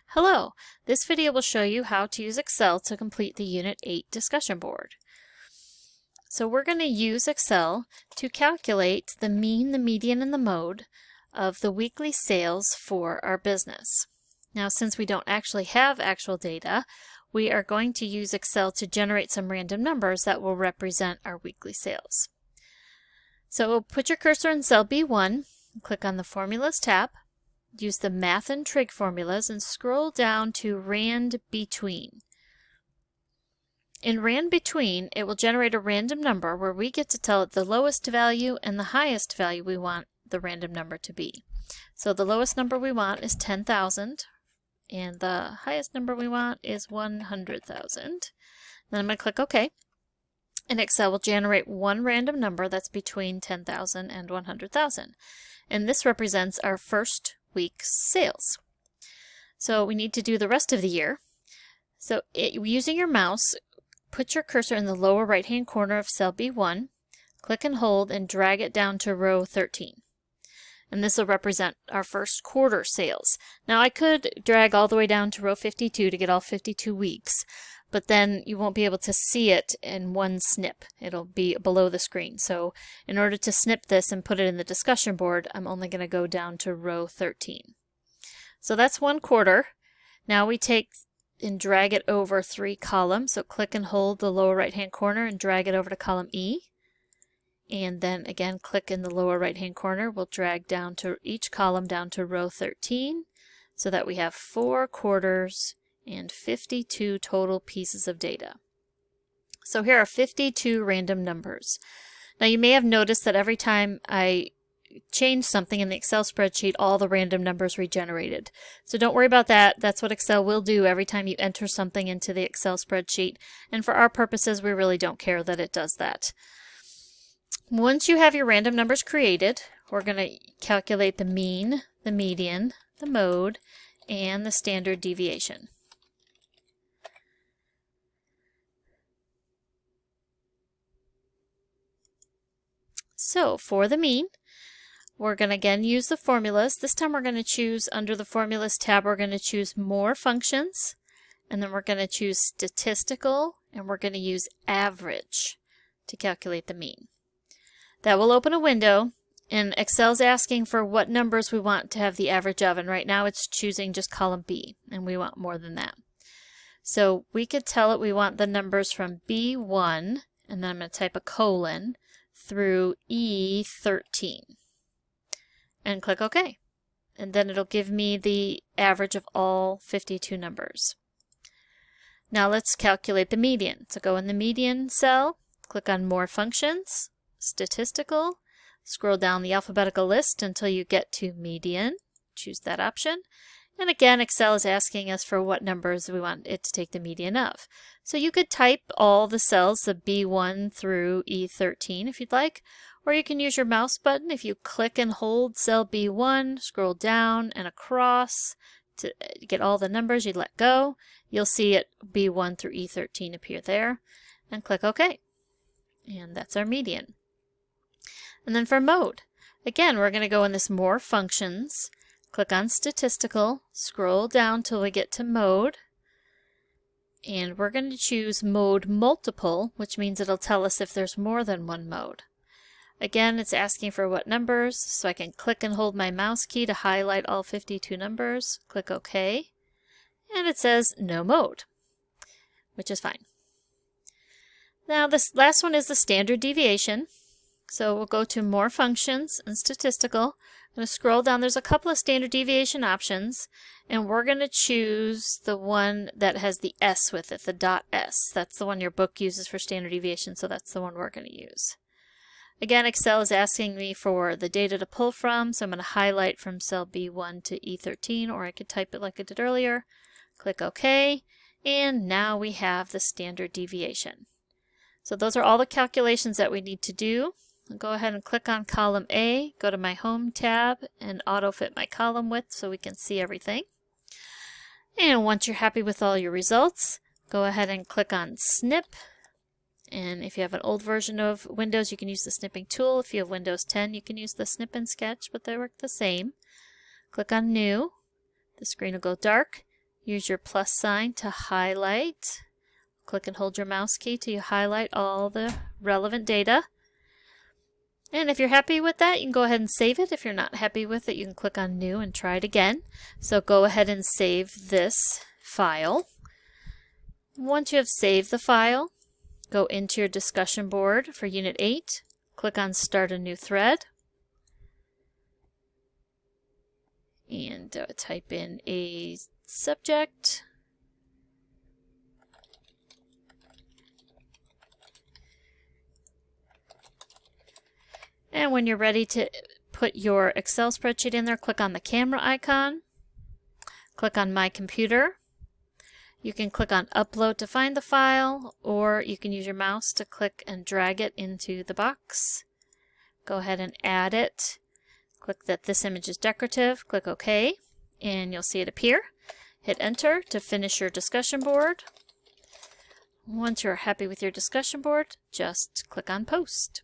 Hello, this video will show you how to use Excel to complete the Unit 8 discussion board. So we're going to use Excel to calculate the mean, the median, and the mode of the weekly sales for our business. Now, since we don't actually have actual data, we are going to use Excel to generate some random numbers that will represent our weekly sales. So put your cursor in cell B1, click on the Formulas tab, use the Math and Trig formulas, and scroll down to Rand Between. In Rand Between, it will generate a random number where we get to tell it the lowest value and the highest value we want the random number to be. So the lowest number we want is 10,000, and the highest number we want is 100,000. Then I'm going to click OK, and Excel will generate one random number that's between 10,000 and 100,000. And this represents our first week's sales. So we need to do the rest of the year. So using your mouse, put your cursor in the lower right hand corner of cell B1, click and hold and drag it down to row 13. And this will represent our first quarter sales. Now I could drag all the way down to row 52 to get all 52 weeks, but then you won't be able to see it in one snip. It'll be below the screen. So in order to snip this and put it in the discussion board, I'm only going to go down to row 13. So that's one quarter. Now we take and drag it over 3 columns. So click and hold the lower right hand corner and drag it over to column E. And then again, click in the lower right hand corner. We'll drag down to each column down to row 13 so that we have 4 quarters and 52 total pieces of data. So here are 52 random numbers. Now you may have noticed that every time I change something in the Excel spreadsheet, all the random numbers regenerated. So don't worry about that. That's what Excel will do every time you enter something into the Excel spreadsheet. And for our purposes, we really don't care that it does that. Once you have your random numbers created, we're going to calculate the mean, the median, the mode, and the standard deviation. So for the mean, we're going to again use the formulas. This time we're going to choose under the Formulas tab, we're going to choose More Functions, and then we're going to choose Statistical, and we're going to use Average to calculate the mean. That will open a window, and Excel's asking for what numbers we want to have the average of, and right now it's choosing just column B, and we want more than that. So we could tell it we want the numbers from B1, and then I'm going to type a colon, through E13 and click OK. And then it'll give me the average of all 52 numbers. Now let's calculate the median. So go in the median cell, click on More Functions, Statistical, scroll down the alphabetical list until you get to median. Choose that option. And again, Excel is asking us for what numbers we want it to take the median of. So you could type all the cells, the B1 through E13 if you'd like, or you can use your mouse button. If you click and hold cell B1, scroll down and across to get all the numbers, you let go. You'll see it B1 through E13 appear there, and click OK. And that's our median. And then for mode, again, we're going to go in this More Functions, click on Statistical, scroll down till we get to Mode, and we're going to choose Mode Multiple, which means it'll tell us if there's more than one mode. Again, it's asking for what numbers, so I can click and hold my mouse key to highlight all 52 numbers, click OK, and it says No Mode, which is fine. Now this last one is the standard deviation. So we'll go to More Functions and Statistical. I'm going to scroll down. There's a couple of standard deviation options, and we're going to choose the one that has the S with it, the .S. That's the one your book uses for standard deviation, so that's the one we're going to use. Again, Excel is asking me for the data to pull from, so I'm going to highlight from cell B1 to E13, or I could type it like I did earlier. Click OK, and now we have the standard deviation. So those are all the calculations that we need to do. I'll go ahead and click on column A, go to my Home tab, and auto-fit my column width so we can see everything. And once you're happy with all your results, go ahead and click on Snip. And if you have an old version of Windows, you can use the snipping tool. If you have Windows 10, you can use the Snip and Sketch, but they work the same. Click on New. The screen will go dark. Use your plus sign to highlight. Click and hold your mouse key till you highlight all the relevant data. And if you're happy with that, you can go ahead and save it. If you're not happy with it, you can click on New and try it again. So go ahead and save this file. Once you have saved the file, go into your discussion board for Unit 8. Click on Start a New Thread. And type in a subject. And when you're ready to put your Excel spreadsheet in there, click on the camera icon. Click on My Computer. You can click on Upload to find the file, or you can use your mouse to click and drag it into the box. Go ahead and add it. Click that this image is decorative. Click OK, and you'll see it appear. Hit Enter to finish your discussion board. Once you're happy with your discussion board, just click on Post.